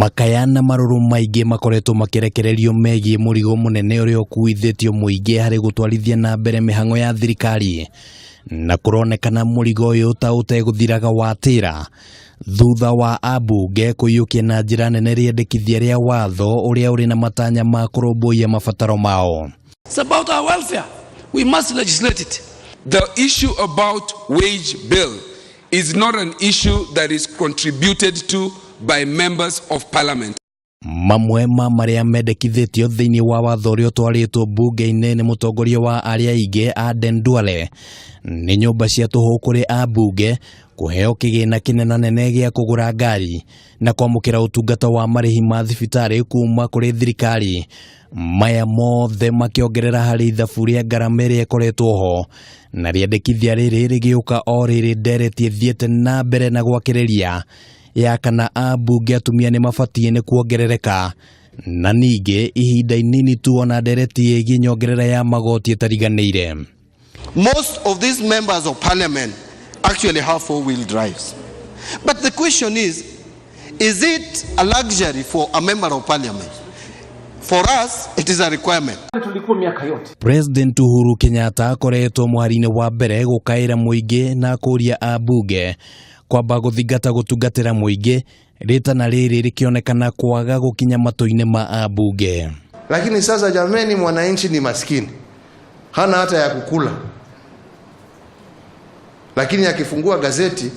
Makaya na maruru maingĩ makoretwo makirekererio megie Murigo munene uria ukuithitio muingi hari gutwarithia na mbere mihang'o ya thirikari na kuronekana Murigo uyu ta uteguthiraga watira thutha wa Ambunge kuyukia na njira nene riendekithia ria watho uria uri na matanya ma kurumbuia mabataro mao. It's about our welfare. We must legislate it. The issue about wage bill is not an issue that is contributed to by members of parliament. Mamwe ma maria mendekithitio thiini wa watho uria utwaritwo mbunge-ini ni mutongoria wa aria aingi Aden Duale ni nyumba cia tuhu kuri Ambunge kuheo kigina kinene nene gia kugura ngari na kwamukira utungata wa marihi ma thibitari kuma kuri thirikari. Maya mothe makiongerera hari ithabu ria ngarama iria ikoretwo ho na riendekithia riri rigiuka o riri ndereti thiete na mbere na gwakiriria ya kana Ambunge atumia ni mabatie ni kuongerereka na ningi ihinda inini tu ona ndereti igi nyongerera ya magoti itariganire. Most of these members of parliament actually have four-wheel drives. But the question is it a luxury for a member of parliament? For us, it is a requirement. President Uhuru Kenyatta akoretwo muharine wa mbere gukaira muingi na kuria Ambunge kwamba guthingata gutungatira muingi ritana riri rikionekana kwaga gukinya matoine ma Ambunge. Lakini sasa jameni, mwananchi ni maskini, hana hata ya kukula, lakini akifungua gazeti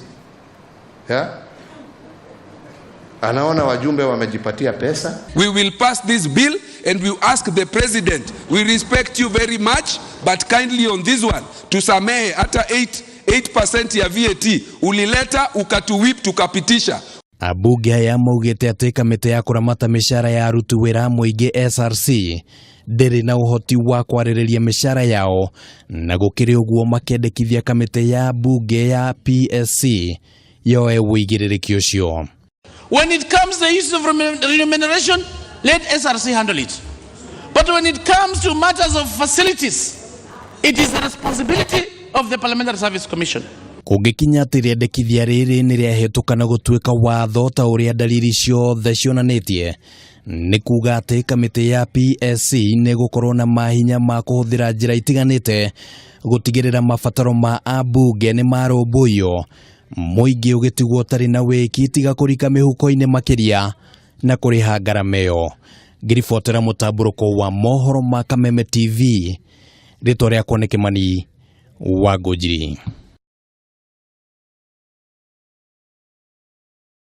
anaona wajumbe wamejipatia pesa. We will pass this bill and we ask the president, we respect you very much but kindly on this one tusamehe hata 8% ya VAT ulileta ukatuwip tukapitisha. Ambunge aya maugite ati kamiti ya kuramata micara ya aruti wira muingi SRC ndiri na uhoti wa kwaririria micara yao na gukiri uguo makendekithia kamiti ya bunge ya PSC yoe wigiririki ucio. When it comes to the issue of remuneration, let SRC handle it. But when it comes to matters of facilities, it is the responsibility of the Parliamentary Service Commission. Kungikinya ati riendekithia riri ni riahetukana gutuika watho ta uria dalili ciothe cionanitie ni kuga ati kamiti ya PSC ni gukorwo na mahinya ma kuhuthira njira itiganite gutigirira mabataro ma Ambunge ni marumbuio muingi ugitigwo tari na wiki tiga kurika mihuko-ini makiria na kuriha ngarama iyo. Ngiribotera mutamburuko wa mohoro ma Kameme TV ritwa riakwa ni Kimani wa Ngũnjiri.